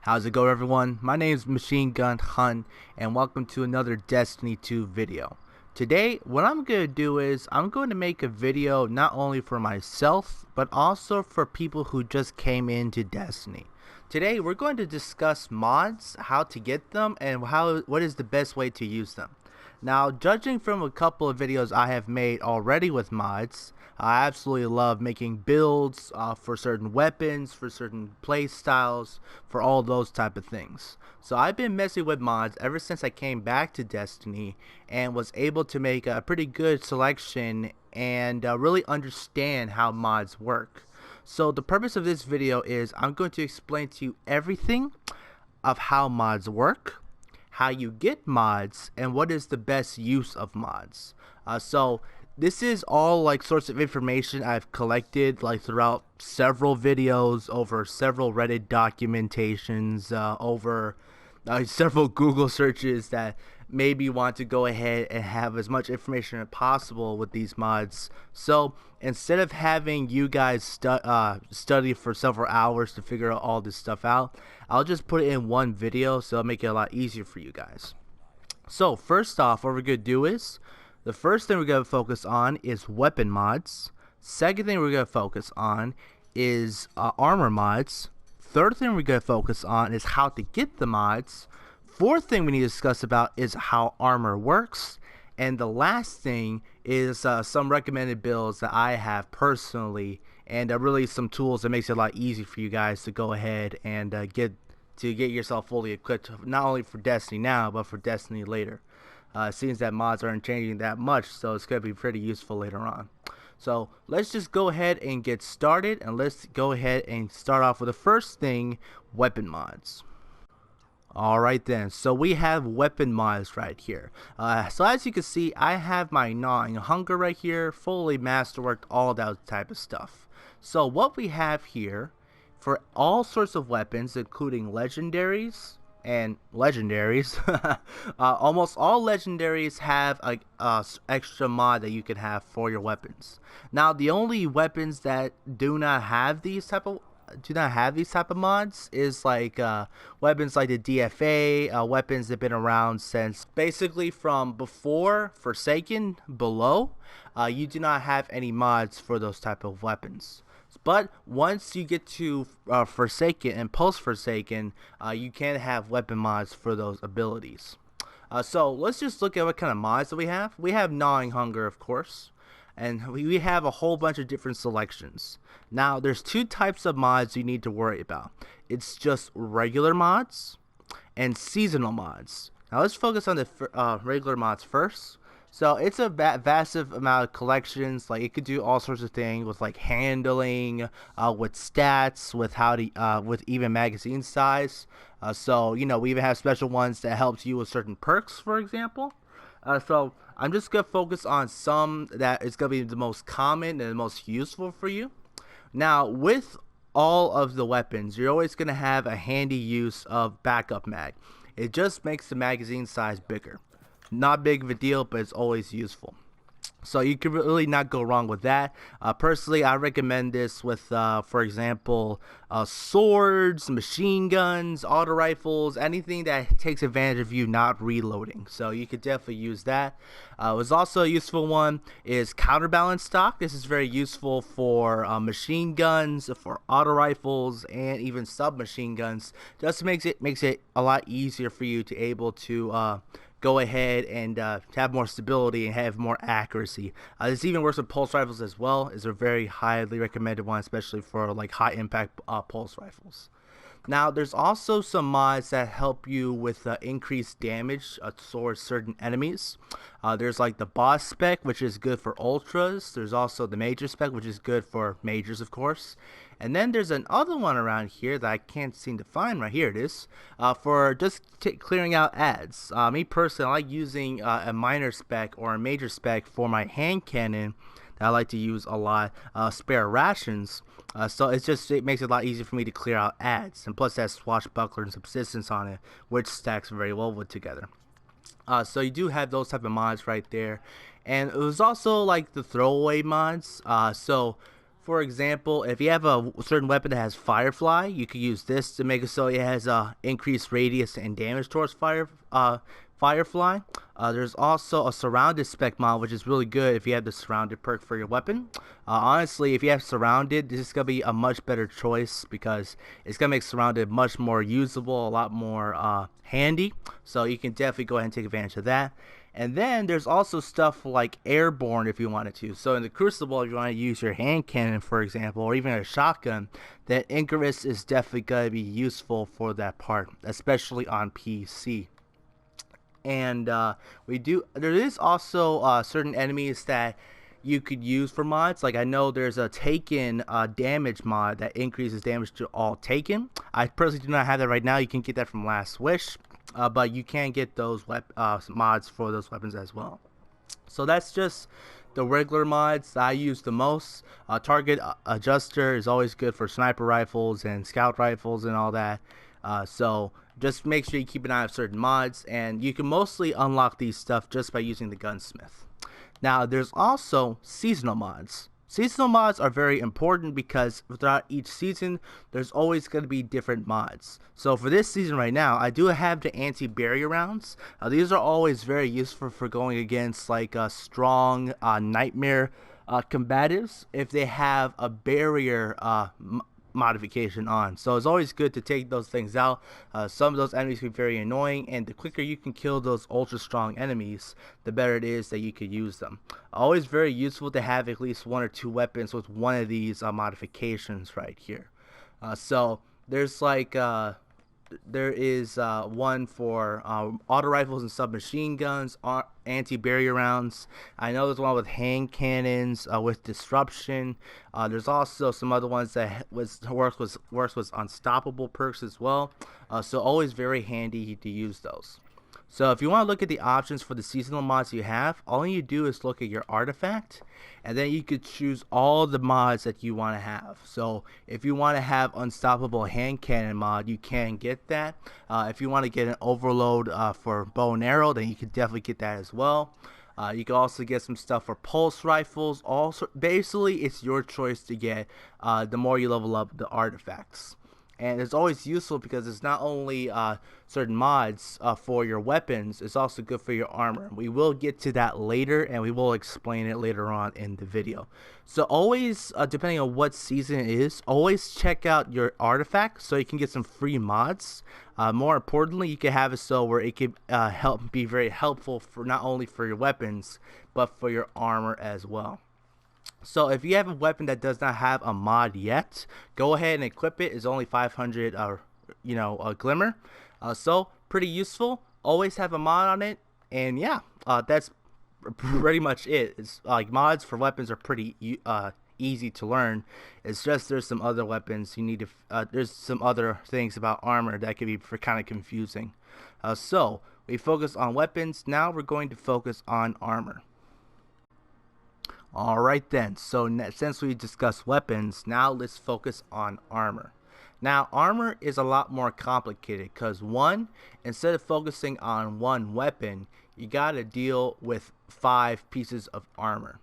How's it go, everyone? My name is Machine Gun Hun, and welcome to another Destiny 2 video. Today, what I'm going to do is I'm going to make a video not only for myself, but also for people who just came into Destiny. Today, we're going to discuss mods, how to get them, and what is the best way to use them. Now, judging from a couple of videos I have made already with mods, I absolutely love making builds for certain weapons, for certain play styles, for all those type of things. So I've been messing with mods ever since I came back to Destiny and was able to make a pretty good selection and really understand how mods work. So the purpose of this video is I'm going to explain to you everything of how mods work, how you get mods, and what is the best use of mods. So this is all like sorts of information I've collected like throughout several videos, over several Reddit documentations, over several Google searches that maybe want to go ahead and have as much information as possible with these mods. So instead of having you guys study for several hours to figure all this stuff out, I'll just put it in one video, so it'll make it a lot easier for you guys. So first off, what we're going to do is, the first thing we're going to focus on is weapon mods. Second thing we're going to focus on is armor mods. Third thing we're going to focus on is how to get the mods. Fourth thing we need to discuss about is how armor works. And the last thing is some recommended builds that I have personally, and really some tools that makes it a lot easier for you guys to go ahead and get yourself fully equipped, not only for Destiny now, but for Destiny later. It seems that mods aren't changing that much, so it's going to be pretty useful later on. So let's just go ahead and get started, and let's go ahead and start off with the first thing, weapon mods. Alright then, so we have weapon mods right here. So as you can see, I have my Gnawing Hunger right here, fully masterworked, all that type of stuff. So what we have here, for all sorts of weapons, including legendaries and legendaries, almost all legendaries have a extra mod that you can have for your weapons. Now, the only weapons that do not have these type of mods is like weapons like the DFA, weapons that have been around since basically from before Forsaken below. You do not have any mods for those type of weapons. But once you get to Forsaken and post-Forsaken, you can have weapon mods for those abilities. So let's just look at what kind of mods that we have. We have Gnawing Hunger, of course, and we have a whole bunch of different selections. Now, there's two types of mods you need to worry about. It's just regular mods and seasonal mods. Now, let's focus on the regular mods first. So it's a vast amount of collections. Like, it could do all sorts of things with like handling, with stats, with how to, with even magazine size. So you know, we even have special ones that helps you with certain perks, for example. So I'm just gonna focus on some that is gonna be the most common and the most useful for you. Now, with all of the weapons, you're always gonna have a handy use of backup mag. It just makes the magazine size bigger. Not big of a deal, but it's always useful. So you can really not go wrong with that. Personally, I recommend this with, for example, swords, machine guns, auto rifles, anything that takes advantage of you not reloading. So you could definitely use that. What's also a useful one is counterbalance stock. This is very useful for machine guns, for auto rifles, and even submachine guns. Just makes it a lot easier for you to able to go ahead and have more stability and have more accuracy. This even works with pulse rifles as well. It's a very highly recommended one, especially for like high impact pulse rifles. Now, there's also some mods that help you with increased damage towards certain enemies. There's like the boss spec, which is good for ultras. There's also the major spec, which is good for majors, of course. And then there's another one around here that I can't seem to find. Right here it is, for just clearing out ads. Me personally, I like using a minor spec or a major spec for my hand cannon that I like to use a lot, spare rations. So it makes it a lot easier for me to clear out ads, and plus that swashbuckler and subsistence on it, which stacks very well with together. So you do have those type of mods right there, and it was also like the throwaway mods. So For example, if you have a certain weapon that has Firefly, you could use this to make it so it has a increased radius and damage towards Firefly. There's also a Surrounded spec mod, which is really good if you have the Surrounded perk for your weapon. Honestly, if you have Surrounded, this is going to be a much better choice because it's going to make Surrounded much more usable, a lot more handy. So you can definitely go ahead and take advantage of that. And then there's also stuff like Airborne if you wanted to. So in the Crucible, if you want to use your hand cannon, for example, or even a shotgun, then Incarus is definitely going to be useful for that part, especially on PC. And there is also certain enemies that you could use for mods. Like I know there's a Taken damage mod that increases damage to all Taken. I personally do not have that right now. You can get that from Last Wish. But you can get those mods for those weapons as well. So that's just the regular mods that I use the most. Target Adjuster is always good for sniper rifles and scout rifles and all that. So just make sure you keep an eye on certain mods, and you can mostly unlock these stuff just by using the gunsmith. Now there's also seasonal mods. Seasonal mods are very important because throughout each season, there's always going to be different mods. So for this season right now, I do have the anti-barrier rounds. These are always very useful for going against like strong nightmare combatives if they have a barrier modification on. So it's always good to take those things out. Some of those enemies can be very annoying, and the quicker you can kill those ultra strong enemies, the better it is that you could use them. Always very useful to have at least one or two weapons with one of these modifications right here. So there's like there is one for auto rifles and submachine guns, anti-barrier rounds. I know there's one with hand cannons with disruption. There's also some other ones that works with unstoppable perks as well. So always very handy to use those. So if you want to look at the options for the seasonal mods you have, all you do is look at your artifact, and then you could choose all the mods that you want to have. So if you want to have unstoppable hand cannon mod, you can get that. If you want to get an overload for bow and arrow, then you can definitely get that as well. You can also get some stuff for pulse rifles. Also, basically, it's your choice to get the more you level up the artifacts. And it's always useful because it's not only certain mods for your weapons, it's also good for your armor. We will get to that later, and we will explain it later on in the video. So always, depending on what season it is, always check out your artifact so you can get some free mods. More importantly, you can have it so where it can be very helpful for not only for your weapons, but for your armor as well. So if you have a weapon that does not have a mod yet, go ahead and equip it. It's only 500 a glimmer. So pretty useful. Always have a mod on it. And yeah, that's pretty much it. It's like mods for weapons are pretty easy to learn. It's just there's some other weapons you need to there's some other things about armor that can be kind of confusing. So we focus on weapons. Now we're going to focus on armor. Alright then, so since we discussed weapons, now let's focus on armor. Now armor is a lot more complicated because instead of focusing on one weapon, you gotta deal with 5 pieces of armor.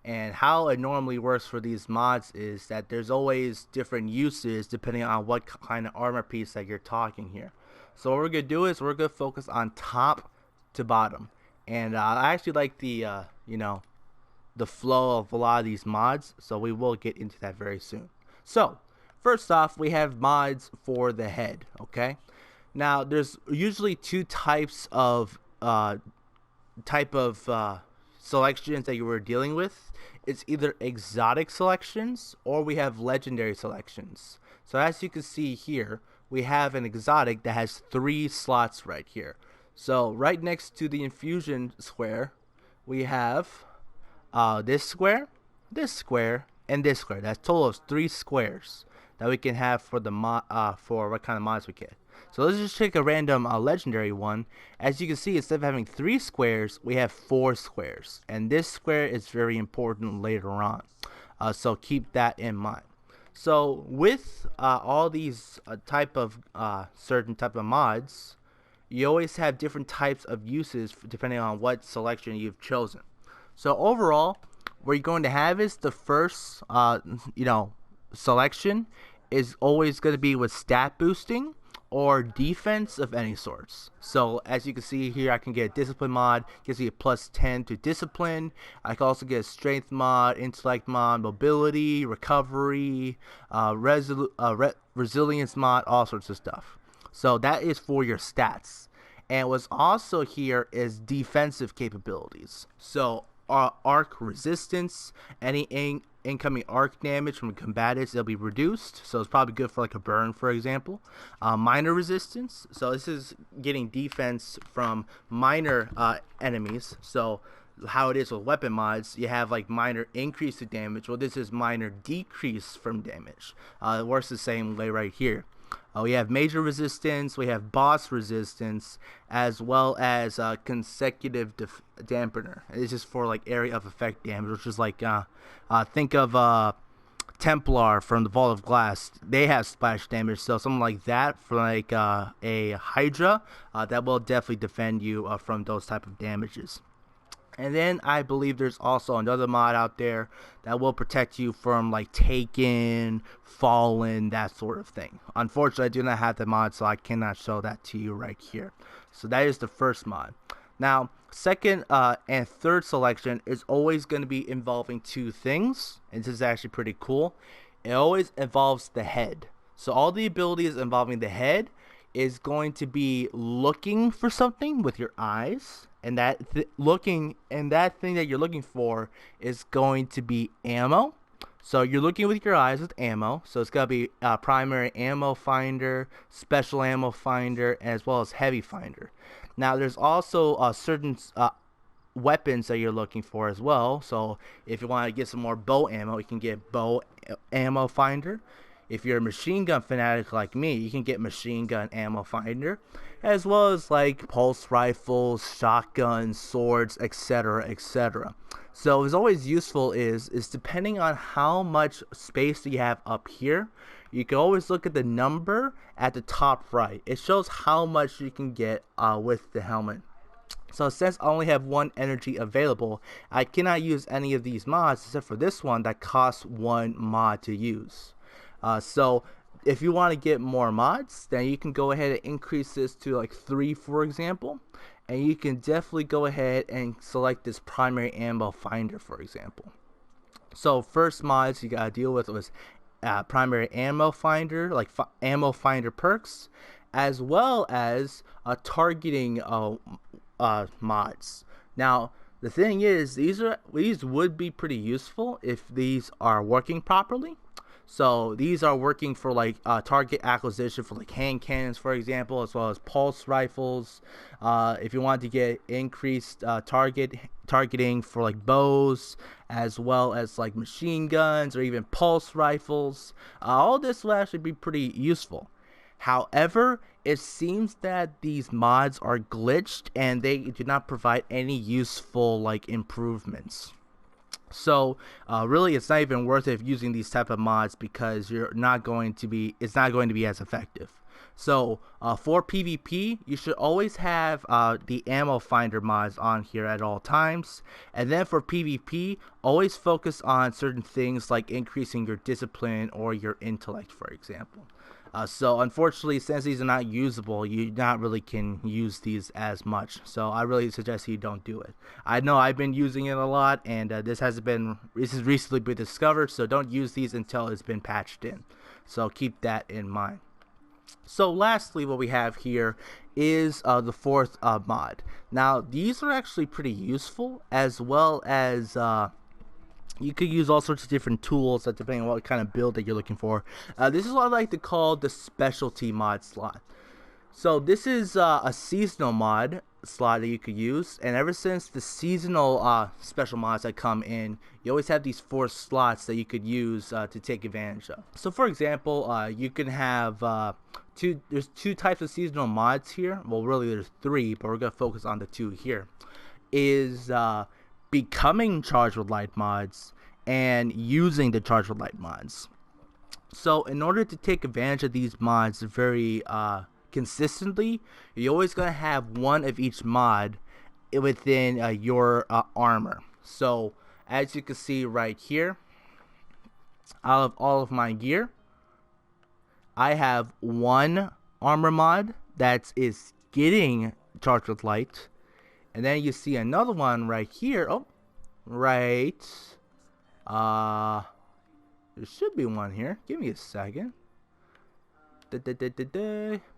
And how it normally works for these mods is that there's always different uses depending on what kind of armor piece that you're talking here. So what we're gonna do is we're gonna focus on top to bottom. And I actually like the the flow of a lot of these mods, so we will get into that very soon. So first off, we have mods for the head. Okay, now there's usually 2 types of selections that you were dealing with. It's either exotic selections or we have legendary selections. So as you can see here, we have an exotic that has 3 slots right here. So right next to the infusion square, we have this square, and this square. That's a total of 3 squares that we can have for the for what kind of mods we get. So let's just take a random legendary one. As you can see, instead of having 3 squares, we have 4 squares, and this square is very important later on. So keep that in mind. So with all these certain type of mods, you always have different types of uses depending on what selection you've chosen. So overall, what you're going to have is the first, selection is always going to be with stat boosting or defense of any sorts. So as you can see here, I can get a discipline mod, gives me a +10 to discipline. I can also get a strength mod, intellect mod, mobility, recovery, resilience mod, all sorts of stuff. So that is for your stats. And what's also here is defensive capabilities. So arc resistance, any incoming arc damage from combatants, they'll be reduced. So it's probably good for like a burn, for example. Minor resistance. So this is getting defense from minor enemies. So how it is with weapon mods, you have like minor increase to damage. Well, this is minor decrease from damage. It works the same way right here. We have major resistance, we have boss resistance, as well as consecutive dampener. This is for like area of effect damage, which is like think of Templar from the Vault of Glass. They have splash damage, so something like that for like a Hydra, that will definitely defend you from those type of damages. And then I believe there's also another mod out there that will protect you from like Taken, Fallen, that sort of thing. Unfortunately, I do not have the mod, so I cannot show that to you right here. So that is the first mod. Now, second and third selection is always going to be involving two things. And this is actually pretty cool. It always involves the head. So all the abilities involving the head is going to be looking for something with your eyes. And that thing that you're looking for is going to be ammo. So you're looking with your eyes with ammo. So it's going to be primary ammo finder, special ammo finder, as well as heavy finder. Now there's also certain weapons that you're looking for as well. So if you want to get some more bow ammo, you can get bow ammo finder. If you're a machine gun fanatic like me, you can get machine gun ammo finder, as well as like pulse rifles, shotguns, swords, etc., etc. So what's always useful is depending on how much space you have up here, you can always look at the number at the top right. It shows how much you can get with the helmet. So since I only have one energy available, I cannot use any of these mods except for this one that costs one mod to use. So if you want to get more mods, then you can go ahead and increase this to like 3, for example. And you can definitely go ahead and select this primary ammo finder, for example. So first mods you gotta deal with was primary ammo finder, like ammo finder perks, as well as targeting mods. Now the thing is, these would be pretty useful if these are working properly. So these are working for like target acquisition for like hand cannons, for example, as well as pulse rifles. If you want to get increased targeting for like bows, as well as like machine guns or even pulse rifles, all this will actually be pretty useful. However, it seems that these mods are glitched and they do not provide any useful like improvements. So really, it's not even worth it using these type of mods because it's not going to be as effective. So for PvP, you should always have the ammo finder mods on here at all times. And then for PvP, always focus on certain things like increasing your discipline or your intellect, for example. So unfortunately, since these are not usable, you not really can use these as much. So I really suggest you don't do it. I know I've been using it a lot, and this has recently been discovered. So don't use these until it's been patched in. So keep that in mind. So lastly, what we have here is the fourth mod. Now these are actually pretty useful, as well as you could use all sorts of different tools depending on what kind of build that you're looking for. This is what I like to call the specialty mod slot. So this is a seasonal mod slot that you could use, and ever since the seasonal special mods that come in, you always have these 4 slots that you could use to take advantage of. So for example, you can have there's 2 types of seasonal mods here. Well, really there's 3, but we're going to focus on the 2 here. Is becoming charged with light mods and using the charged with light mods. So in order to take advantage of these mods very consistently, you're always going to have one of each mod within your armor. So as you can see right here, out of all of my gear, I have one armor mod that is getting charged with light. And then you see another one right here. Oh, right. There should be one here. Give me a second.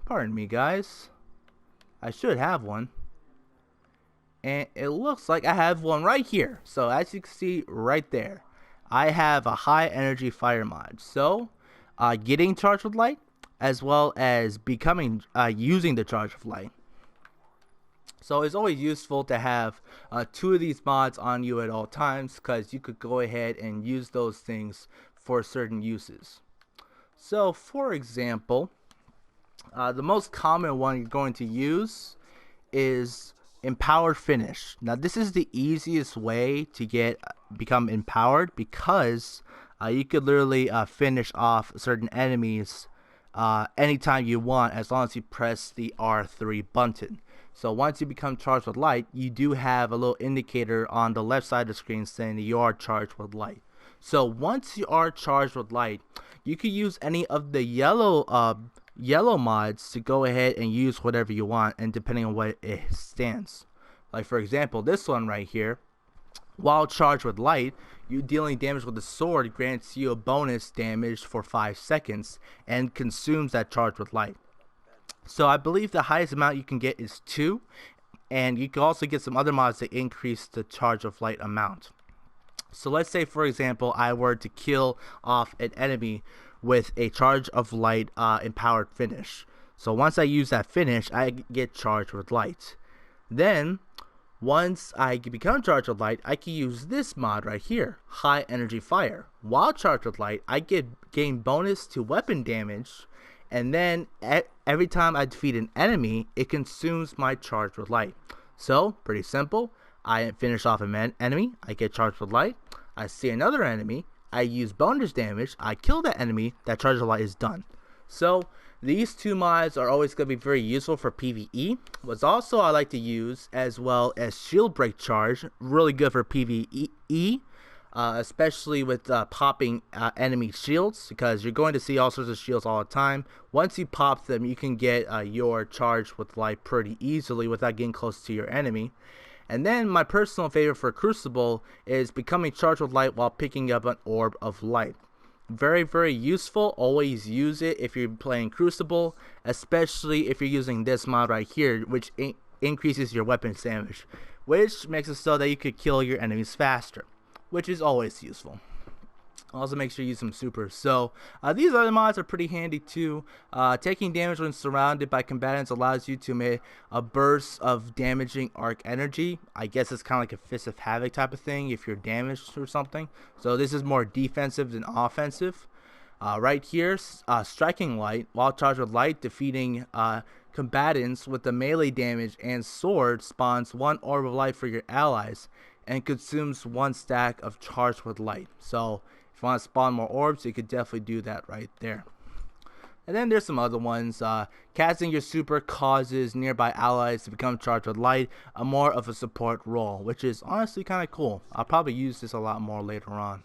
Pardon me, guys. I should have one. And it looks like I have one right here. So as you can see right there, I have a high energy fire mod. So getting charged with light, as well as becoming using the charge of light. So it's always useful to have two of these mods on you at all times, because you could go ahead and use those things for certain uses. So for example, the most common one you're going to use is Empowered Finish. Now this is the easiest way to become empowered, because you could literally finish off certain enemies anytime you want, as long as you press the R3 button. So once you become charged with light, you do have a little indicator on the left side of the screen saying that you are charged with light. So once you are charged with light, you can use any of the yellow mods to go ahead and use whatever you want, and depending on what it stands. Like for example, this one right here, while charged with light, you dealing damage with the sword grants you a bonus damage for 5 seconds and consumes that charge with light. So I believe the highest amount you can get is 2, and you can also get some other mods that increase the charge of light amount. So let's say, for example, I were to kill off an enemy with a charge of light empowered finish. So once I use that finish, I get charged with light. Then once I become charged with light, I can use this mod right here, high energy fire. While charged with light, I gain bonus to weapon damage, and then every time I defeat an enemy, it consumes my charge with light. So pretty simple. I finish off an enemy, I get charged with light. I see another enemy, I use bonus damage, I kill that enemy, that charge of light is done. So these two mods are always going to be very useful for PvE. What's also I like to use, as well as Shield Break Charge, really good for PvE, especially with popping enemy shields, because you're going to see all sorts of shields all the time. Once you pop them, you can get your charge with light pretty easily without getting close to your enemy. And then my personal favorite for Crucible is becoming charged with light while picking up an orb of light. Very, very useful. Always use it if you're playing Crucible, especially if you're using this mod right here, which increases your weapon damage, which makes it so that you could kill your enemies faster, which is always useful. Also make sure you use some supers. So these other mods are pretty handy too. Taking damage when surrounded by combatants allows you to make a burst of damaging arc energy. I guess it's kind of like a Fist of Havoc type of thing if you're damaged or something. So this is more defensive than offensive. Right here, striking light. While charged with light, defeating combatants with the melee damage and sword spawns one orb of light for your allies and consumes one stack of charged with light. So if you want to spawn more orbs, you could definitely do that right there. And then there's some other ones. Casting your super causes nearby allies to become charged with light, more of a support role, which is honestly kind of cool. I'll probably use this a lot more later on.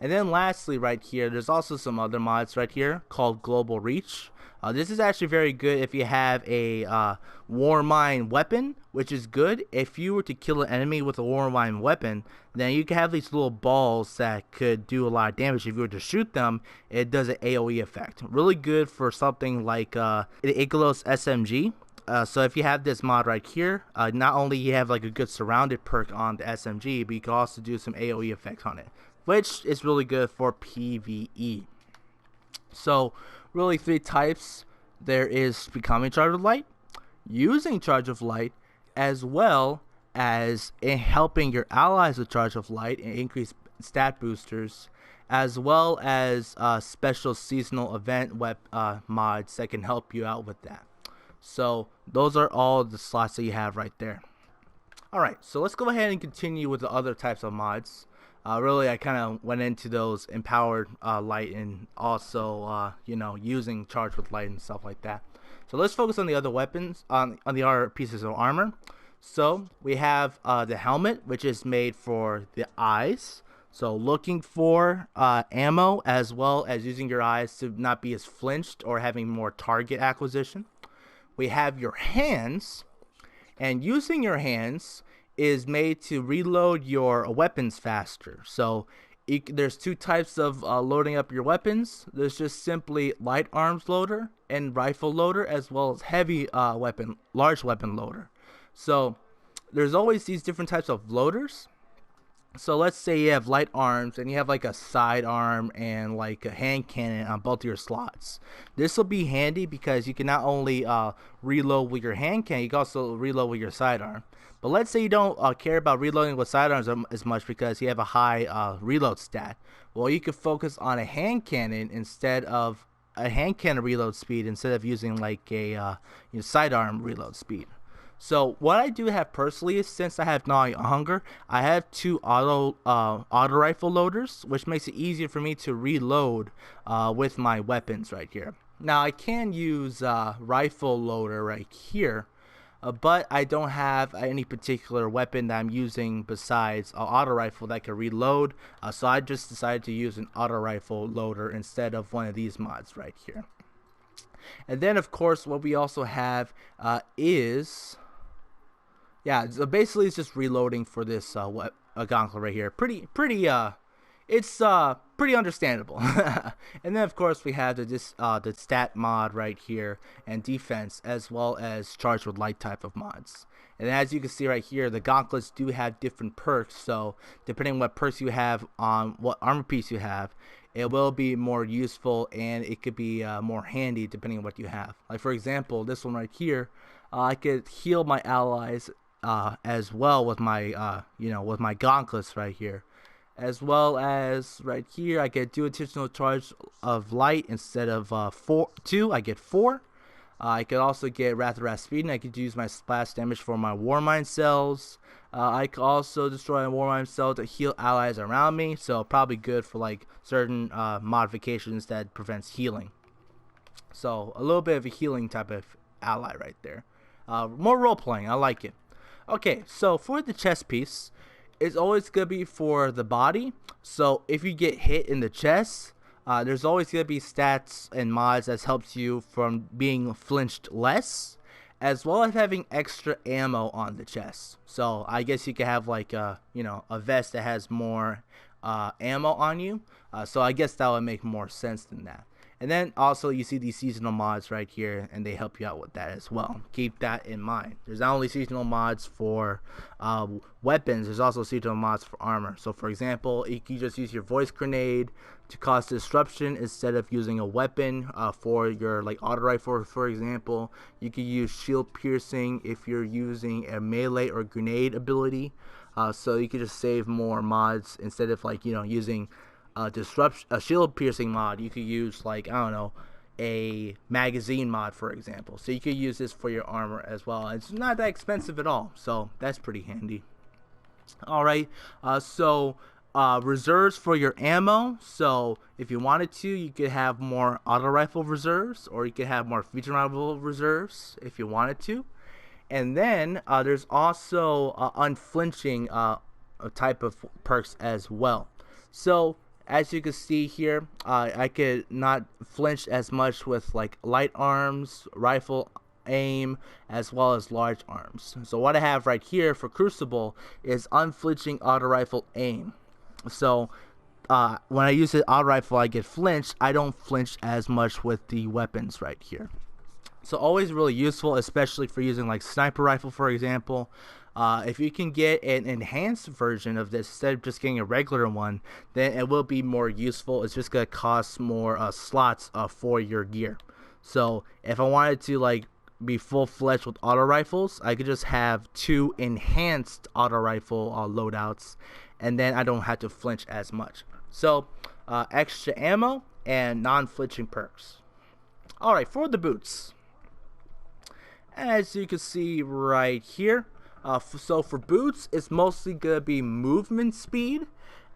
And then lastly right here, there's also some other mods right here called Global Reach. This is actually very good if you have a Warmind weapon, which is good. If you were to kill an enemy with a Warmind weapon, then you can have these little balls that could do a lot of damage. If you were to shoot them, it does an AoE effect. Really good for something like the Iglos SMG. So if you have this mod right here, not only you have like a good surrounded perk on the SMG, but you can also do some AoE effects on it, which is really good for PvE. So really 3 types. There is becoming charged with light, using charge of light, as well as helping your allies with charge of light and increase stat boosters, as well as special seasonal event mods that can help you out with that. So those are all the slots that you have right there. Alright, so let's go ahead and continue with the other types of mods. Really, I kind of went into those empowered light and also, using charge with light and stuff like that. So let's focus on the other weapons, on the other pieces of armor. So we have the helmet, which is made for the eyes. So looking for ammo, as well as using your eyes to not be as flinched or having more target acquisition. We have your hands, and using your hands is made to reload your weapons faster. So there's two types of loading up your weapons. There's just simply light arms loader and rifle loader, as well as heavy large weapon loader. So there's always these different types of loaders. So let's say you have light arms and you have like a side arm and like a hand cannon on both of your slots. This will be handy because you can not only reload with your hand cannon, you can also reload with your sidearm. But let's say you don't care about reloading with sidearms as much because you have a high reload stat. Well, you could focus on a hand cannon instead of a hand cannon reload speed instead of using like a sidearm reload speed. So what I do have personally is, since I have gnawing hunger, I have two auto rifle loaders, which makes it easier for me to reload with my weapons right here. Now I can use rifle loader right here, but I don't have any particular weapon that I'm using besides auto rifle that can reload. So I just decided to use an auto rifle loader instead of one of these mods right here. And then of course what we also have is, yeah, so basically it's just reloading for this gauntlet right here. It's pretty understandable. And then of course we have the stat mod right here, and defense, as well as charged with light type of mods. And as you can see right here, the gauntlets do have different perks. So depending on what perks you have on what armor piece you have, it will be more useful, and it could be more handy depending on what you have. Like for example, this one right here, I could heal my allies as well with my with my gauntlets right here, as well as right here I get do additional charge of light instead of 2. I get 4. I could also get Wrath of Rasputin. And I could use my splash damage for my Warmind cells. I could also destroy a Warmind cell to heal allies around me, so probably good for like certain modifications that prevents healing. So a little bit of a healing type of ally right there. More role playing, I like it. Okay, so for the chest piece, it's always going to be for the body. So if you get hit in the chest, there's always going to be stats and mods that helps you from being flinched less, as well as having extra ammo on the chest. So I guess you could have like a vest that has more ammo on you. So I guess that would make more sense than that. And then also you see these seasonal mods right here, and they help you out with that as well. Keep that in mind. There's not only seasonal mods for weapons, there's also seasonal mods for armor. So for example, you can just use your voice grenade to cause disruption instead of using a weapon for your like auto rifle, for example. You can use shield piercing if you're using a melee or grenade ability. So you can just save more mods instead of like using a shield piercing mod. You could use like, I don't know, a magazine mod, for example. So you could use this for your armor as well. It's not that expensive at all, so that's pretty handy. Alright, so reserves for your ammo. So if you wanted to, you could have more auto rifle reserves, or you could have more feature rifle reserves if you wanted to. And then there's also unflinching type of perks as well. So as you can see here, I could not flinch as much with like light arms, rifle aim, as well as large arms. So what I have right here for Crucible is unflinching auto rifle aim. So when I use the auto rifle, I get flinched. I don't flinch as much with the weapons right here. So always really useful, especially for using like sniper rifle, for example. If you can get an enhanced version of this instead of just getting a regular one, then it will be more useful. It's just going to cost more slots for your gear. So if I wanted to like be full-fledged with auto rifles, I could just have 2 enhanced auto rifle loadouts, and then I don't have to flinch as much. So extra ammo and non-flinching perks. Alright, for the boots, as you can see right here, so for boots, it's mostly going to be movement speed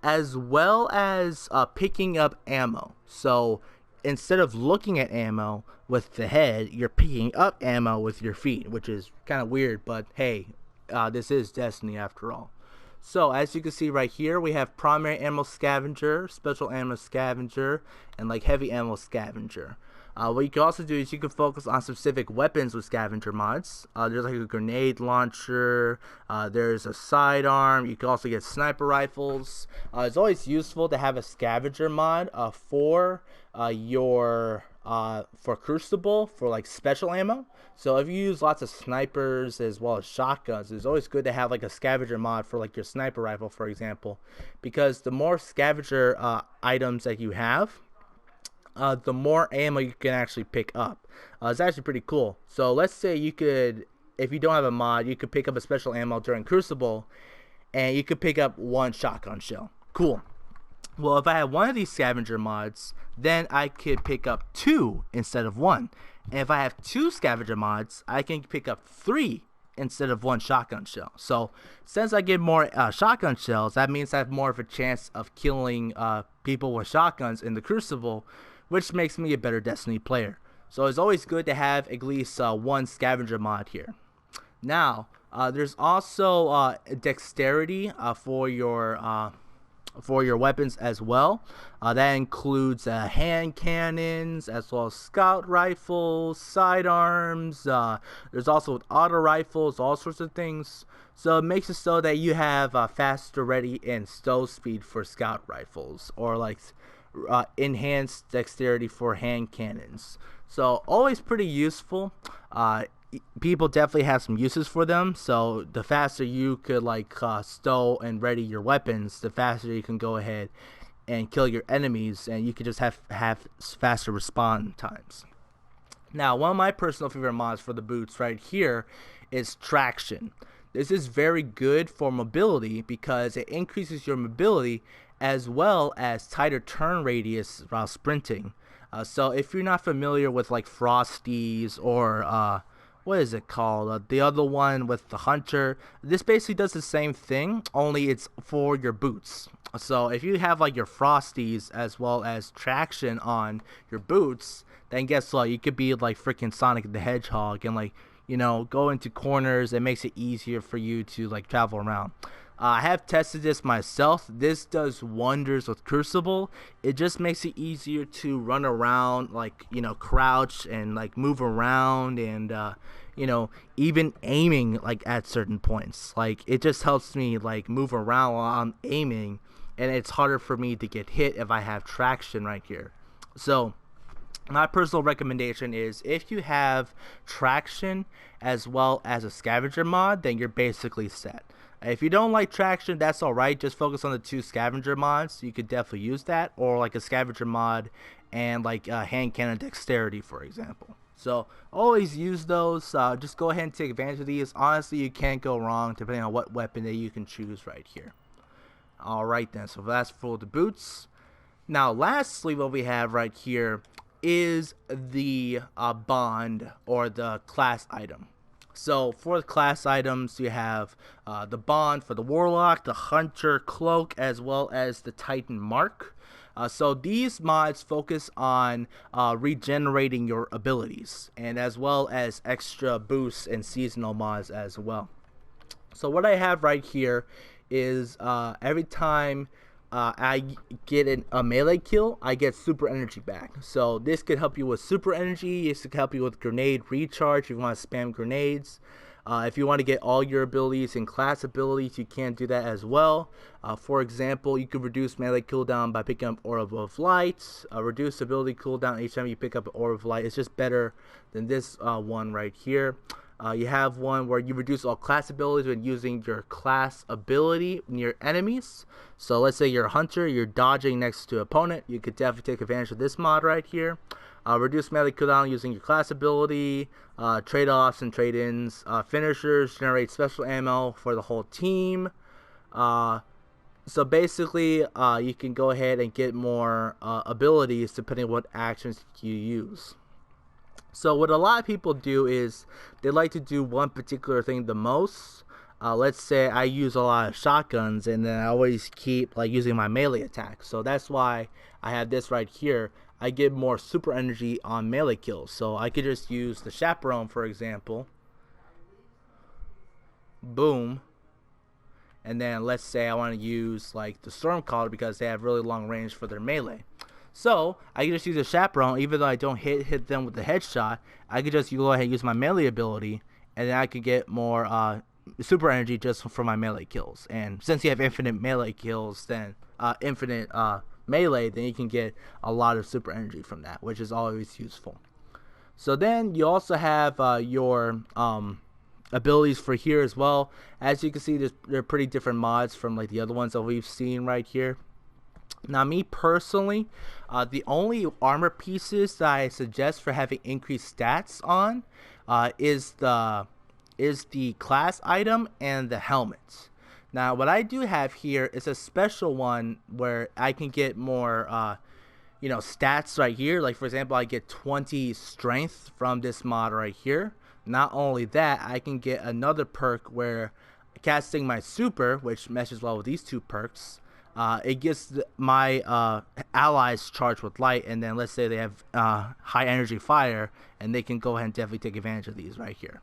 as well as picking up ammo. So instead of looking at ammo with the head, you're picking up ammo with your feet, which is kind of weird, but hey, this is Destiny after all. So as you can see right here, we have primary ammo scavenger, special ammo scavenger, and like heavy ammo scavenger. What you can also do is you can focus on specific weapons with scavenger mods. There's like a grenade launcher, there's a sidearm, you can also get sniper rifles. It's always useful to have a scavenger mod for Crucible for like special ammo. So if you use lots of snipers as well as shotguns, it's always good to have like a scavenger mod for like your sniper rifle, for example, because the more scavenger items that you have, the more ammo you can actually pick up. It's actually pretty cool. So let's say you could, if you don't have a mod, you could pick up a special ammo during Crucible, and you could pick up 1 shotgun shell. Cool. Well, if I had one of these scavenger mods, then I could pick up 2 instead of 1. And if I have 2 scavenger mods, I can pick up 3 instead of 1 shotgun shell. So since I get more shotgun shells, that means I have more of a chance of killing people with shotguns in the Crucible, which makes me a better Destiny player. So it's always good to have at least 1 scavenger mod here. Now, there's also dexterity for your weapons as well. That includes hand cannons, as well as scout rifles, sidearms. There's also auto rifles, all sorts of things. So it makes it so that you have faster ready and stow speed for scout rifles, or like enhanced dexterity for hand cannons. So always pretty useful. People definitely have some uses for them. So the faster you could like stow and ready your weapons, the faster you can go ahead and kill your enemies, and you could just have faster respawn times. Now, one of my personal favorite mods for the boots right here is traction. This is very good for mobility because it increases your mobility as well as tighter turn radius while sprinting. So if you're not familiar with like Frosties or what is it called? The other one with the Hunter. This basically does the same thing, only it's for your boots. So if you have like your Frosties as well as traction on your boots, then guess what? You could be like freaking Sonic the Hedgehog and like, you know, go into corners. It makes it easier for you to like travel around. I have tested this myself. This does wonders with Crucible. It just makes it easier to run around, like, you know, crouch and like move around, and you know, even aiming like at certain points. Like it just helps me like move around while I'm aiming, and it's harder for me to get hit if I have traction right here. So my personal recommendation is if you have traction as well as a scavenger mod, then you're basically set. If you don't like traction, that's alright. Just focus on the 2 scavenger mods. You could definitely use that, or like a scavenger mod and like hand cannon dexterity, for example. So always use those. Just go ahead and take advantage of these. Honestly, you can't go wrong depending on what weapon that you can choose right here. Alright then, so that's for the boots. Now lastly, what we have right here is the bond or the class item. So for the class items, you have the bond for the Warlock, the Hunter Cloak, as well as the Titan Mark. So these mods focus on regenerating your abilities, and as well as extra boosts and seasonal mods as well. So what I have right here is every time I get a melee kill, I get super energy back. So this could help you with super energy. This could help you with grenade recharge if you want to spam grenades. If you want to get all your abilities and class abilities, you can do that as well. For example, you could reduce melee cooldown by picking up Orb of Light. Reduce ability cooldown each time you pick up an Orb of Light. It's just better than this one right here. You have one where you reduce all class abilities when using your class ability near enemies. So let's say you're a hunter, you're dodging next to an opponent. You could definitely take advantage of this mod right here. Reduce melee cooldown using your class ability. Trade-offs and trade-ins. Finishers generate special ammo for the whole team. So basically, you can go ahead and get more abilities depending on what actions you use. So what a lot of people do is they like to do one particular thing the most. Let's say I use a lot of shotguns, and then I always keep like using my melee attack. So that's why I have this right here. I get more super energy on melee kills. So I could just use the Chaperone, for example. boom. And then let's say I want to use like the Stormcaller because they have really long range for their melee. So I can just use a Chaperone, even though I don't hit them with the headshot. I could just go ahead and use my melee ability, and then I could get more super energy just for my melee kills. And since you have infinite melee kills, then infinite melee, then you can get a lot of super energy from that, which is always useful. So then you also have your abilities for here as well. As you can see, they're pretty different mods from like the other ones that we've seen right here. Now, me personally, the only armor pieces that I suggest for having increased stats on is the class item and the helmets. Now, what I do have here is a special one where I can get more stats right here. Like, for example, I get 20 strength from this mod right here. Not only that, I can get another perk where casting my super, which meshes well with these two perks, it gets my allies charged with light, and then let's say they have high energy fire, and they can go ahead and definitely take advantage of these right here.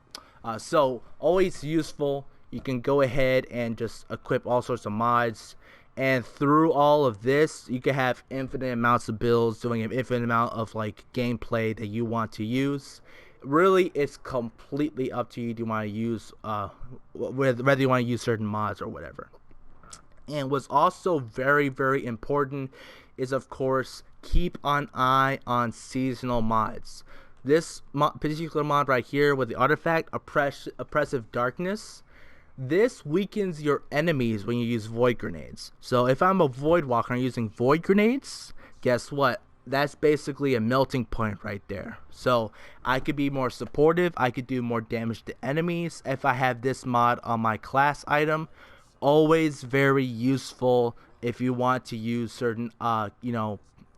So always useful. You can go ahead and just equip all sorts of mods, and through all of this, you can have infinite amounts of builds, doing an infinite amount of like gameplay that you want to use. Really, it's completely up to you. Do you want to use whether you want to use certain mods or whatever. And what's also very, very important is, of course, keep an eye on seasonal mods. This particular mod right here with the artifact, Oppressive Darkness, this weakens your enemies when you use Void Grenades. So if I'm a Void Walker and using Void Grenades, guess what? That's basically a melting point right there. So I could be more supportive. I could do more damage to enemies if I have this mod on my class item. Always very useful if you want to use certain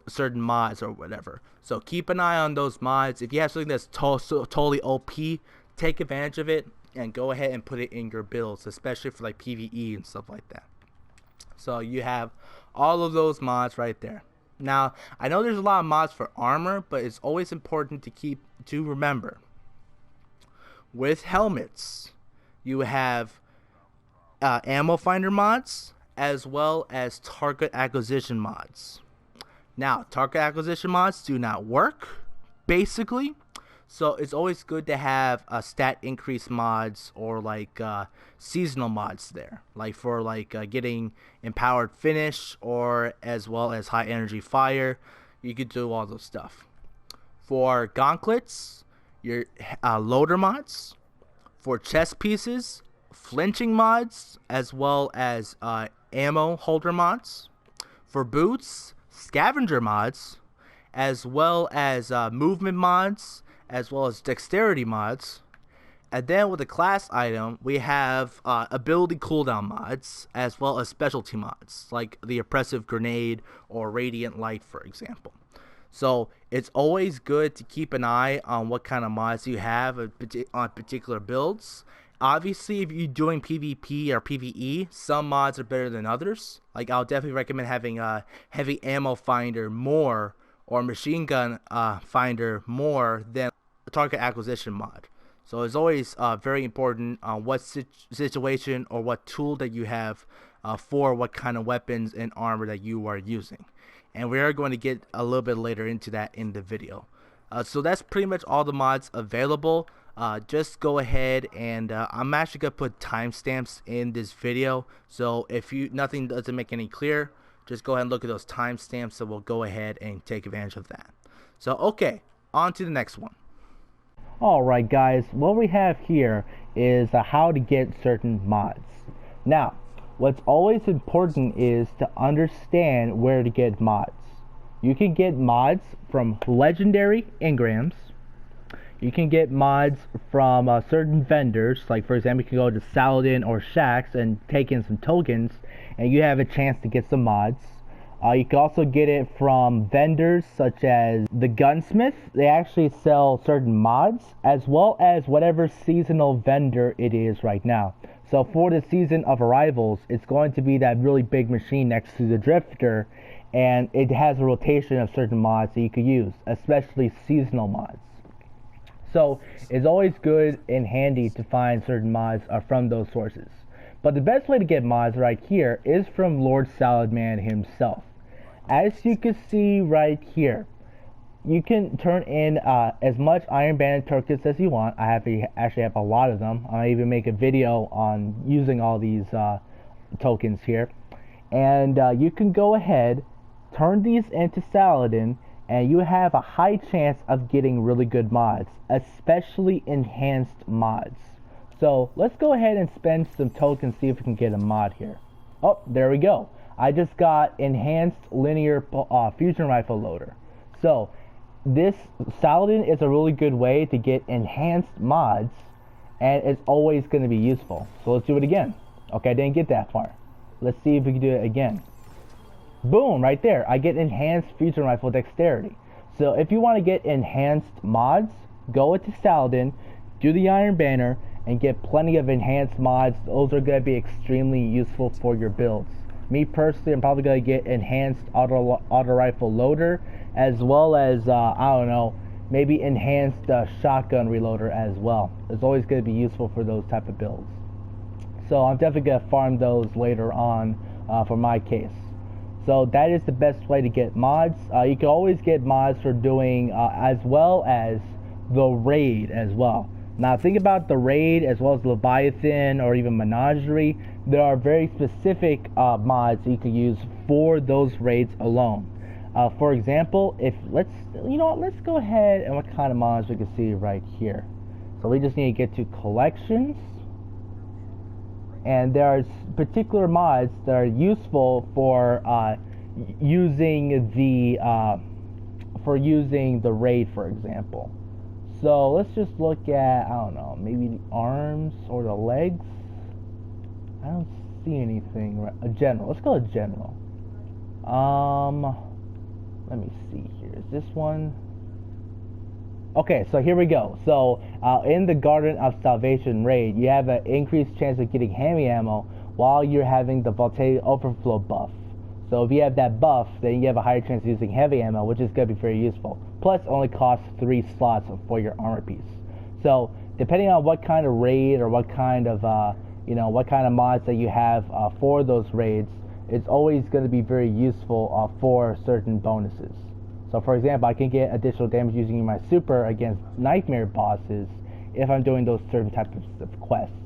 certain mods or whatever. So keep an eye on those mods. If you have something that's totally OP, take advantage of it and go ahead and put it in your builds, especially for like PvE and stuff like that. So you have all of those mods right there. Now, I know there's a lot of mods for armor, but it's always important to remember. With helmets, you have ammo finder mods as well as target acquisition mods. Now, target acquisition mods do not work, basically. So it's always good to have stat increase mods or like seasonal mods there, like for like getting empowered finish or as well as high energy fire. You could do all those stuff. For gauntlets, your loader mods. For chest pieces, flinching mods as well as ammo holder mods. For boots, scavenger mods, as well as movement mods, as well as dexterity mods. And then with the class item, we have ability cooldown mods, as well as specialty mods, like the Oppressive Grenade or Radiant Light, for example. So it's always good to keep an eye on what kind of mods you have on particular builds. Obviously, if you're doing PvP or PvE, some mods are better than others. Like, I'll definitely recommend having a heavy ammo finder more, or machine gun finder more than a target acquisition mod. So it's always very important on what situation or what tool that you have for what kind of weapons and armor that you are using. And we are going to get a little bit later into that in the video. So that's pretty much all the mods available. Just go ahead and I'm actually going to put timestamps in this video. So if nothing doesn't make any clear, just go ahead and look at those timestamps, so we'll go ahead and take advantage of that. So, okay, on to the next one. Alright guys, what we have here is how to get certain mods. Now, what's always important is to understand where to get mods. You can get mods from legendary engrams. You can get mods from certain vendors, like for example, you can go to Saladin or Shaxx and take in some tokens, and you have a chance to get some mods. You can also get it from vendors such as the Gunsmith. They actually sell certain mods, as well as whatever seasonal vendor it is right now. So for the season of arrivals, it's going to be that really big machine next to the Drifter, and it has a rotation of certain mods that you could use, especially seasonal mods. So it's always good and handy to find certain mods from those sources. But the best way to get mods right here is from Lord Saladman himself. As you can see right here, you can turn in as much Iron Banded tokens as you want. I actually have a lot of them. I'll even make a video on using all these tokens here. And you can go ahead, turn these into Saladin, and you have a high chance of getting really good mods, especially enhanced mods. So let's go ahead and spend some tokens, see if we can get a mod here. Oh, there we go. I just got enhanced linear fusion rifle loader. So this Saladin is a really good way to get enhanced mods, and it's always going to be useful. So let's do it again. Okay, I didn't get that far. Let's see if we can do it again. Boom, right there. I get enhanced fusion rifle dexterity. So if you want to get enhanced mods, go into Saladin, do the Iron Banner, and get plenty of enhanced mods. Those are going to be extremely useful for your builds. Me personally, I'm probably going to get enhanced auto rifle loader, as well as, I don't know, maybe enhanced shotgun reloader as well. It's always going to be useful for those type of builds. So I'm definitely going to farm those later on for my case. So that is the best way to get mods. You can always get mods for doing as well as the raid as well. Now think about the raid as well as Leviathan or even Menagerie. There are very specific mods you can use for those raids alone. For example, let's go ahead and what kind of mods we can see right here. So we just need to get to collections, and there are particular mods that are useful for using the raid, for example. So let's just look at, I don't know, maybe the arms or the legs. I don't see anything. A general. Let's go to general. Let me see here. Is this one? Okay, so here we go. So in the Garden of Salvation raid, you have an increased chance of getting heavy ammo while you're having the Voltage Overflow buff. So if you have that buff, then you have a higher chance of using heavy ammo, which is going to be very useful. Plus, it only costs 3 slots for your armor piece. So depending on what kind of raid or what kind of mods that you have for those raids, it's always going to be very useful for certain bonuses. So for example, I can get additional damage using my super against nightmare bosses if I'm doing those certain types of quests.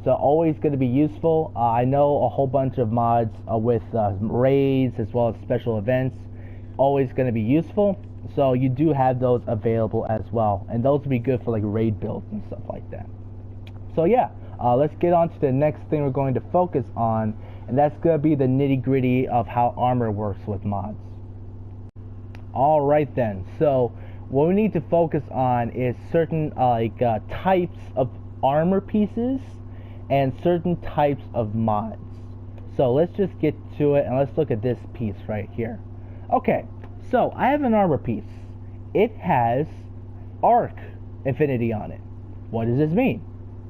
So always going to be useful. I know a whole bunch of mods with raids as well as special events. Always going to be useful. So you do have those available as well. And those would be good for like raid builds and stuff like that. So yeah, let's get on to the next thing we're going to focus on. And that's going to be the nitty-gritty of how armor works with mods. Alright then, so what we need to focus on is certain types of armor pieces and certain types of mods. So let's just get to it and let's look at this piece right here. Okay, so I have an armor piece. It has arc affinity on it. What does this mean?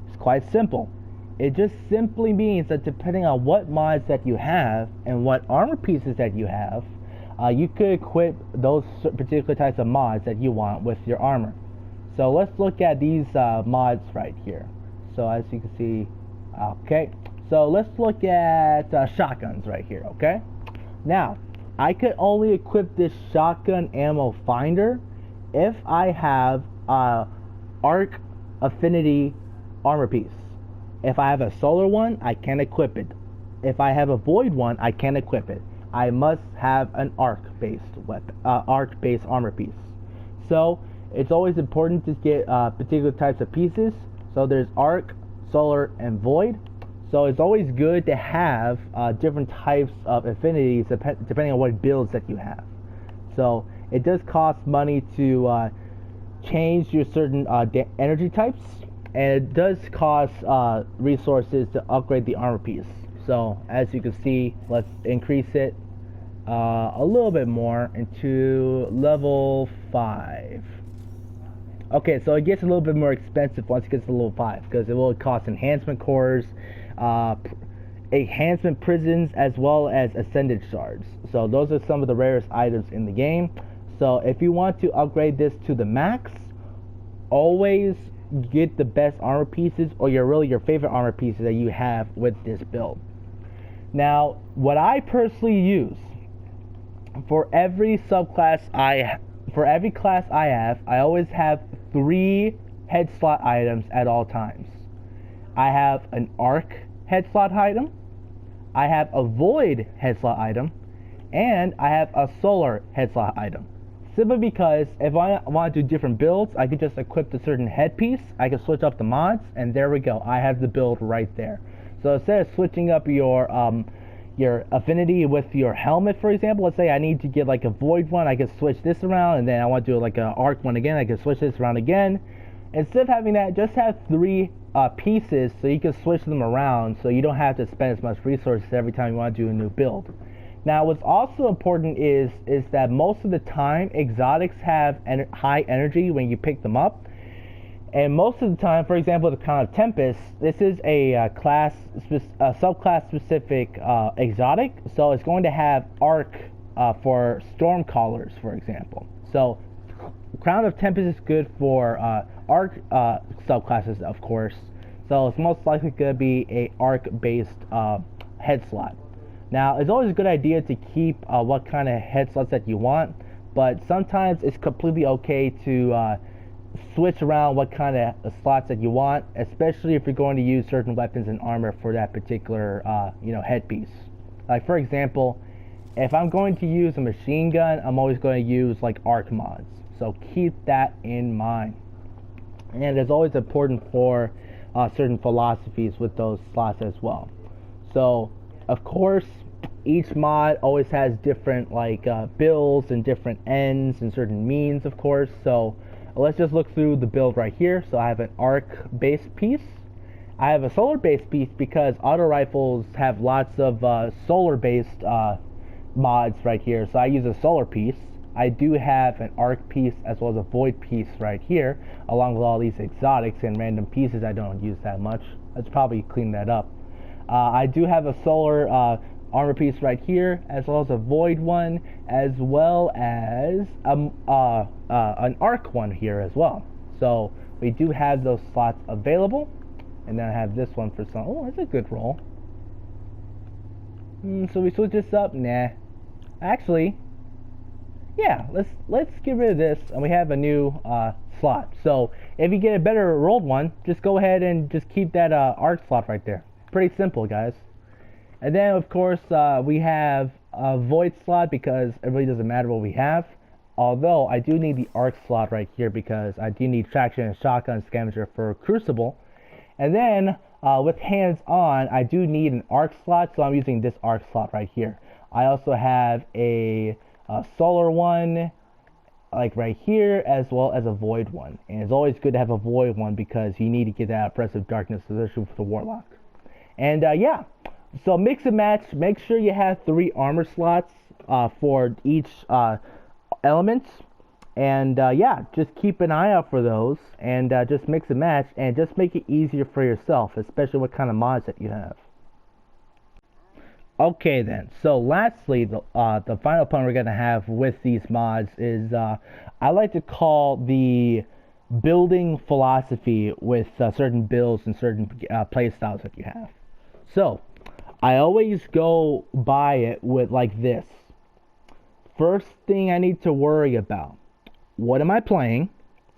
It's quite simple. It just simply means that depending on what mods that you have and what armor pieces that you have, you could equip those particular types of mods that you want with your armor. So let's look at these mods right here. So as you can see, okay, so let's look at shotguns right here, okay? Now, I could only equip this shotgun ammo finder if I have arc affinity armor piece. If I have a solar one, I can equip it. If I have a void one, I can equip it. I must have an arc-based weapon, arc-based armor piece. So it's always important to get particular types of pieces. So there's arc, solar, and void. So it's always good to have different types of affinities depending on what builds that you have. So it does cost money to change your certain energy types, and it does cost resources to upgrade the armor piece. So as you can see, let's increase it a little bit more into level 5. Okay, so it gets a little bit more expensive once it gets to level 5 because it will cost enhancement cores, enhancement prisons, as well as ascended shards. So those are some of the rarest items in the game. So if you want to upgrade this to the max, always get the best armor pieces, or your favorite armor pieces that you have with this build. Now, what I personally use for every subclass for every class I have, I always have 3 head slot items at all times. I have an arc head slot item, I have a void head slot item, and I have a solar head slot item. Simply because if I want to do different builds, I can just equip a certain headpiece, I can switch up the mods, and there we go. I have the build right there. So instead of switching up your affinity with your helmet, for example, let's say I need to get like a void one, I can switch this around, and then I want to do like an arc one again, I can switch this around again. Instead of having that, just have 3 pieces so you can switch them around, so you don't have to spend as much resources every time you want to do a new build. Now, what's also important is that most of the time, exotics have high energy when you pick them up. And most of the time, for example, the Crown of Tempest, this is a subclass specific exotic, so it's going to have arc for Stormcallers, for example. So, Crown of Tempest is good for arc subclasses, of course. So it's most likely going to be a arc-based head slot. Now, it's always a good idea to keep what kind of head slots that you want, but sometimes it's completely okay to switch around what kind of slots that you want, especially if you're going to use certain weapons and armor for that particular headpiece. Like, for example, if I'm going to use a machine gun, I'm always going to use like arc mods. So keep that in mind. And it's always important for certain philosophies with those slots as well. So, of course, each mod always has different builds and different ends and certain means, of course. So let's just look through the build right here. So I have an arc-based piece. I have a solar-based piece because auto rifles have lots of solar-based mods right here. So I use a solar piece. I do have an arc piece as well as a void piece right here, along with all these exotics and random pieces I don't use that much. Let's probably clean that up. I do have a solar armor piece right here, as well as a void one, as well as an arc one here as well. So we do have those slots available, and then I have this one for some. Oh, that's a good roll. So we switch this up. Nah, actually, yeah. Let's get rid of this, and we have a new slot. So if you get a better rolled one, just go ahead and just keep that arc slot right there. Pretty simple, guys. And then, of course, we have a void slot because it really doesn't matter what we have. Although, I do need the arc slot right here because I do need traction and shotgun scavenger for Crucible. And then, with hands-on, I do need an arc slot, so I'm using this arc slot right here. I also have a solar one, like right here, as well as a void one. And it's always good to have a void one because you need to get that oppressive darkness, especially for the Warlock. And yeah, so mix and match. Make sure you have 3 armor slots for each element. And yeah, just keep an eye out for those. And just mix and match. And just make it easier for yourself, especially what kind of mods that you have. Okay then, so lastly, the final point we're going to have with these mods is I like to call the building philosophy with certain builds and certain play styles that you have. So, I always go by it with like this. First thing I need to worry about, what am I playing?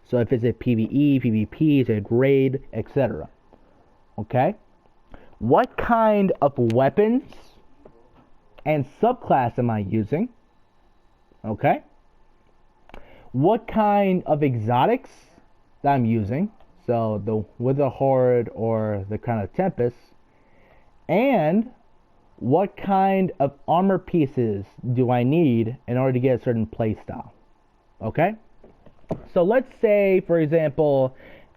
So if it's a PvE, PvP, is it a raid, etc. Okay? What kind of weapons and subclass am I using? Okay? What kind of exotics that I'm using? So the Wither Horde or the Crown of Tempest. And what kind of armor pieces do I need in order to get a certain playstyle? Okay? So let's say, for example,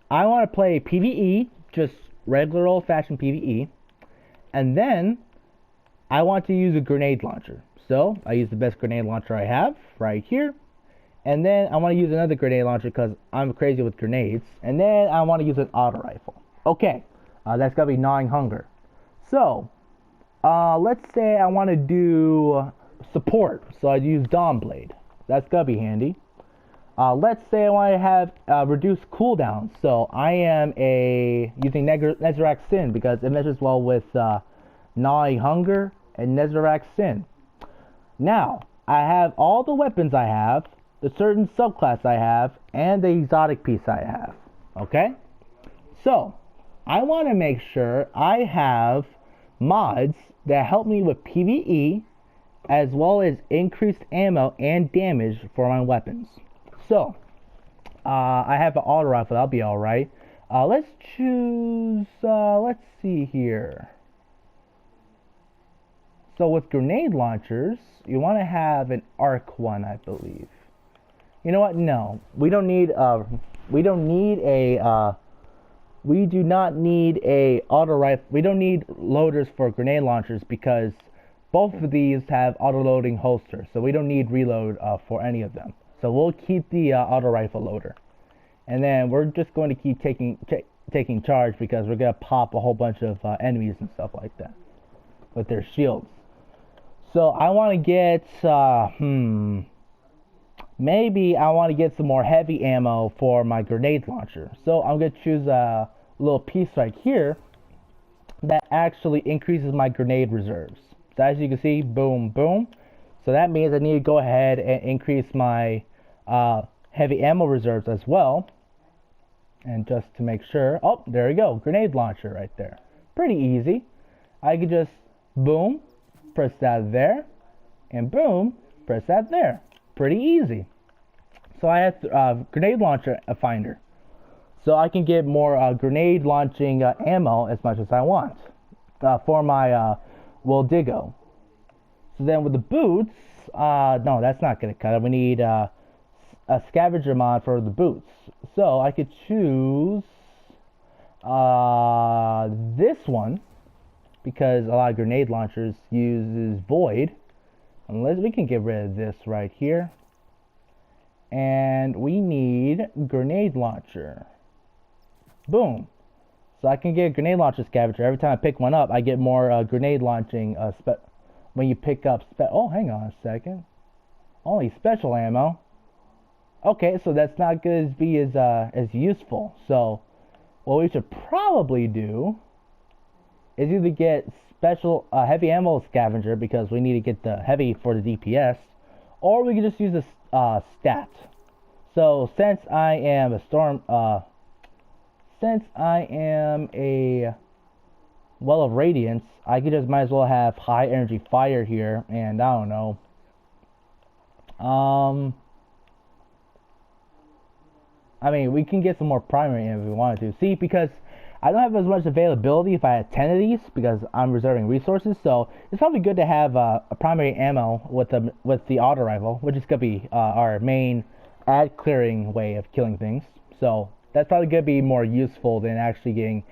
I want to play PvE, just regular old-fashioned PvE, and then I want to use a grenade launcher. So I use the best grenade launcher I have right here. And then I want to use another grenade launcher because I'm crazy with grenades. And then I want to use an auto rifle. Okay, that's got to be gnawing hunger. So, let's say I want to do support. So I use Dawnblade. That's got to be handy. Let's say I want to have reduced cooldowns. So I am using Nezarec Sin because it measures well with Gnawing Hunger and Nezarec Sin. Now, I have all the weapons I have, the certain subclass I have, and the exotic piece I have. Okay? So, I want to make sure I have mods that help me with PvE, as well as increased ammo and damage for my weapons. So, I have an auto rifle, that'll be alright. Let's choose, let's see here. So with grenade launchers, you want to have an arc one, I believe. You know what? No, we do not need a auto rifle. We don't need loaders for grenade launchers because both of these have auto loading holsters, so we don't need reload for any of them. So we'll keep the auto rifle loader, and then we're just going to keep taking charge because we're gonna pop a whole bunch of enemies and stuff like that with their shields. So I want to get, maybe I want to get some more heavy ammo for my grenade launcher. So I'm going to choose a little piece right here that actually increases my grenade reserves. So as you can see, boom, boom. So that means I need to go ahead and increase my heavy ammo reserves as well. And just to make sure, oh, there we go, grenade launcher right there. Pretty easy. I could just, boom, press that there, and boom, press that there. Pretty easy. So I have grenade launcher finder, so I can get more grenade launching ammo as much as I want for my Wildigo. So then with the boots, no, that's not gonna cut it. We need a scavenger mod for the boots. So I could choose this one, because a lot of grenade launchers uses void. Unless we can get rid of this right here. And we need grenade launcher. Boom. So I can get a grenade launcher scavenger. Every time I pick one up, I get more grenade launching when you pick up oh, hang on a second. Only special ammo. Okay, so that's not going to be as useful. So what we should probably do is either get special heavy ammo scavenger because we need to get the heavy for the DPS, or we can just use a stat. So since I am a Well of Radiance, I could just might as well have high energy fire here, and I don't know. I mean, we can get some more primary ammo if we wanted to. See, because I don't have as much availability if I had 10 of these because I'm reserving resources, so it's probably good to have a primary ammo with the auto rifle, which is going to be our main ad clearing way of killing things. So that's probably going to be more useful than actually getting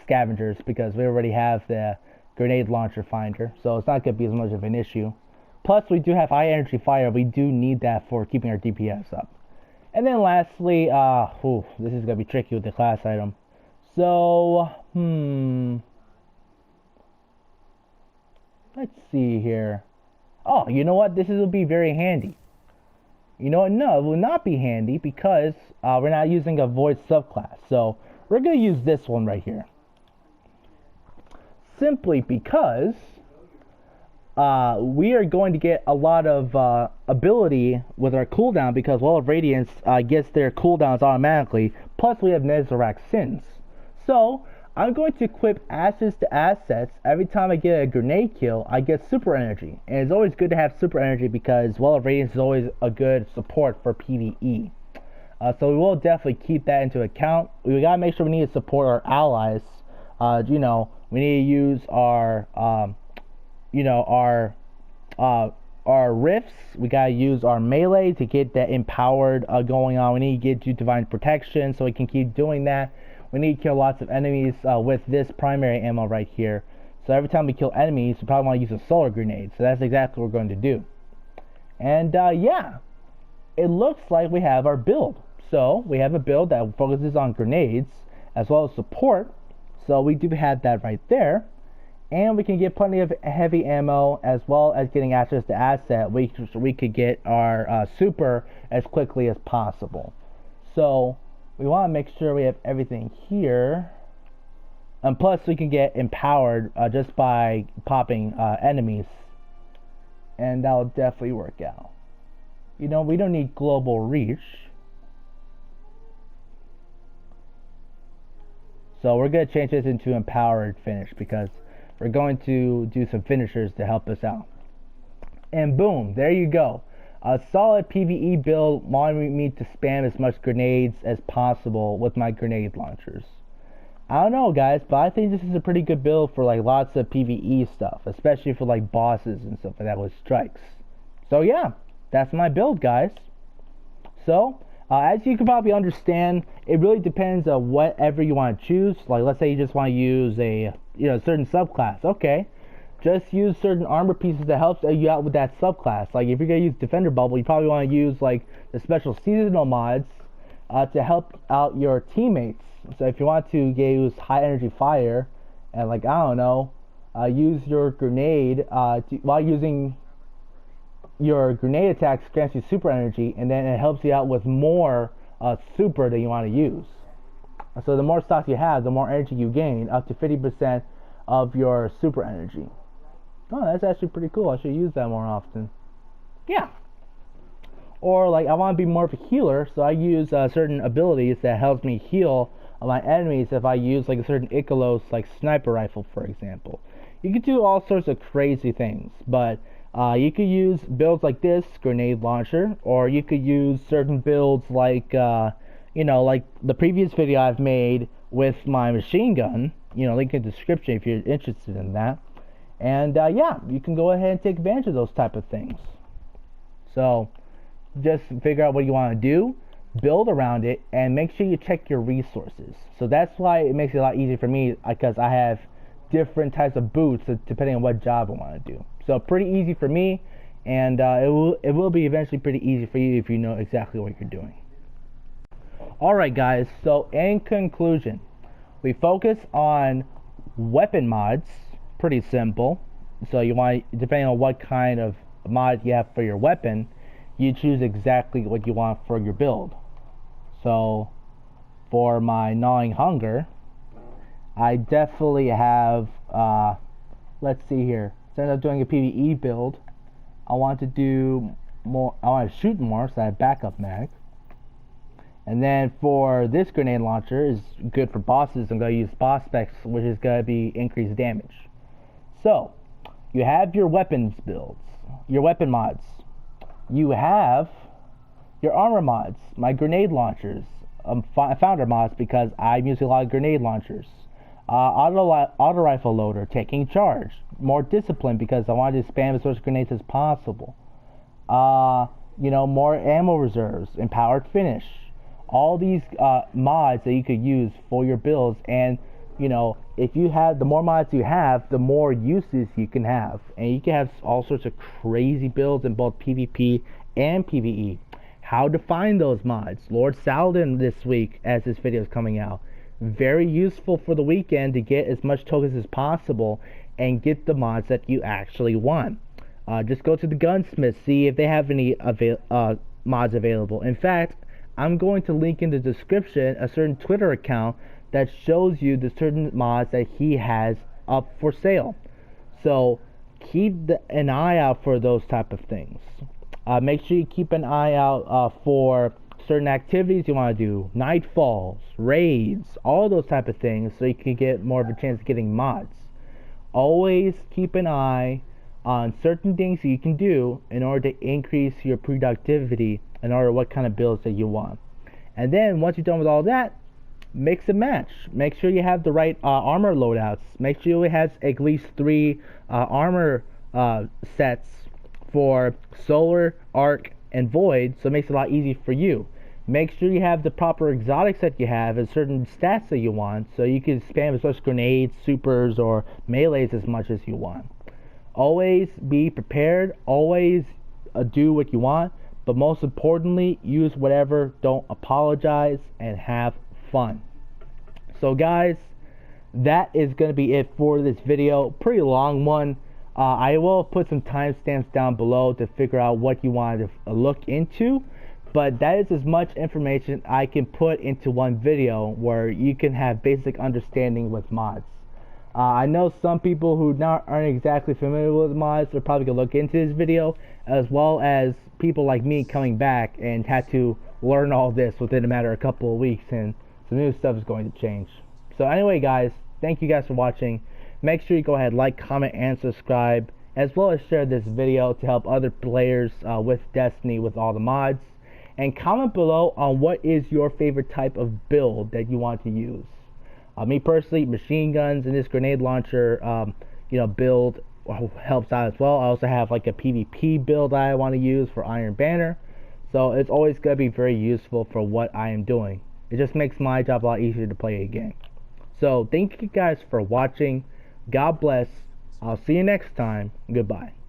scavengers because we already have the grenade launcher finder, so it's not going to be as much of an issue. Plus, we do have high energy fire. We do need that for keeping our DPS up. And then lastly, this is going to be tricky with the class item. So, let's see here. Oh, you know what? This will be very handy. You know what? No, it will not be handy because we're not using a void subclass. So, we're going to use this one right here. Simply because we are going to get a lot of ability with our cooldown because Well of Radiance gets their cooldowns automatically. Plus, we have Nezarec Sins. So, I'm going to equip assets to assets. Every time I get a grenade kill, I get super energy. And it's always good to have super energy because Well of Radiance is always a good support for PvE. So we will definitely keep that into account. We gotta make sure we need to support our allies. You know, we need to use our, our rifts. We gotta use our melee to get that empowered going on. We need to get you divine protection so we can keep doing that. We need to kill lots of enemies with this primary ammo right here. So every time we kill enemies, we probably want to use a solar grenade. So that's exactly what we're going to do. And yeah, it looks like we have our build. So we have a build that focuses on grenades as well as support. So we do have that right there. and we can get plenty of heavy ammo, as well as getting access to asset. We could get our super as quickly as possible. So we want to make sure we have everything here, and plus we can get empowered just by popping enemies, and that'll definitely work out. You know, we don't need global reach, so we're going to change this into empowered finish, because we're going to do some finishers to help us out. And boom, there you go. A solid PvE build, wanting me to spam as much grenades as possible with my grenade launchers. I don't know, guys, but I think this is a pretty good build for like lots of PvE stuff, especially for like bosses and stuff like that with strikes. So yeah, that's my build, guys. So as you can probably understand, it really depends on whatever you want to choose. Like, let's say you just want to use a certain subclass. Okay, just use certain armor pieces that helps you out with that subclass. Like if you're gonna use Defender Bubble, you probably want to use like the special seasonal mods to help out your teammates. So if you want to use high energy fire, and like I don't know, use your grenade while using your grenade attacks grants you super energy, and then it helps you out with more super that you want to use. So the more stocks you have, the more energy you gain, up to 50% of your super energy. Oh, that's actually pretty cool. I should use that more often. Yeah. Or like I want to be more of a healer, so I use certain abilities that helps me heal my enemies if I use like a certain Ikelos, like sniper rifle, for example. You could do all sorts of crazy things, but you could use builds like this grenade launcher, or you could use certain builds like like the previous video I've made with my machine gun. Link in the description if you're interested in that. And yeah, you can go ahead and take advantage of those type of things. So just figure out what you want to do, build around it, and make sure you check your resources. So that's why it makes it a lot easier for me, because I have different types of boots depending on what job I want to do. So pretty easy for me, and it will be eventually pretty easy for you if you know exactly what you're doing. Alright guys, so in conclusion, we focus on weapon mods. Pretty simple. So you want, depending on what kind of mod you have for your weapon, you choose exactly what you want for your build. So for my gnawing hunger, I definitely have let's see here, instead of doing a PvE build, I want to do more, I want to shoot more, so I have backup mag. And then for this grenade launcher is good for bosses. I'm going to use boss specs, which is going to be increased damage. So you have your weapons builds, your weapon mods. You have your armor mods, my grenade launchers, founder mods, because I'm using a lot of grenade launchers. Auto rifle loader, taking charge, more discipline because I wanted to spam as much grenades as possible. More ammo reserves, empowered finish. All these mods that you could use for your builds, and if you have, the more mods you have, the more uses you can have, and you can have all sorts of crazy builds in both PvP and PvE. How to find those mods? Lord Saladin this week, as this video is coming out, very useful for the weekend to get as much tokens as possible and get the mods that you actually want. Just go to the gunsmith, see if they have any mods available. In fact, I'm going to link in the description a certain Twitter account that shows you the certain mods that he has up for sale. So keep an eye out for those type of things. Make sure you keep an eye out for certain activities you want to do, nightfalls, raids, all those type of things, so you can get more of a chance of getting mods. Always keep an eye on certain things you can do in order to increase your productivity in order what kind of builds that you want. And then once you're done with all that, mix and match. Make sure you have the right armor loadouts. Make sure it has at least 3 armor sets for solar, arc, and void, so it makes it a lot easier for you. Make sure you have the proper exotics that you have and certain stats that you want, so you can spam as much grenades, supers, or melees as much as you want. Always be prepared, always do what you want, but most importantly, use whatever, don't apologize, and have fun. So guys, that is going to be it for this video. Pretty long one. I will put some timestamps down below to figure out what you want to look into, but that is as much information I can put into one video where you can have basic understanding with mods. I know some people who aren't exactly familiar with mods are probably going to look into this video, as well as people like me coming back and had to learn all this within a matter of a couple of weeks, and some new stuff is going to change. So anyway guys, thank you guys for watching. Make sure you go ahead, like, comment, and subscribe, as well as share this video to help other players with Destiny with all the mods. And comment below on what is your favorite type of build that you want to use. Me personally, machine guns and this grenade launcher build helps out as well. I also have like a PvP build I want to use for Iron Banner. So it's always going to be very useful for what I am doing. It just makes my job a lot easier to play a game. So thank you guys for watching. God bless. I'll see you next time. Goodbye.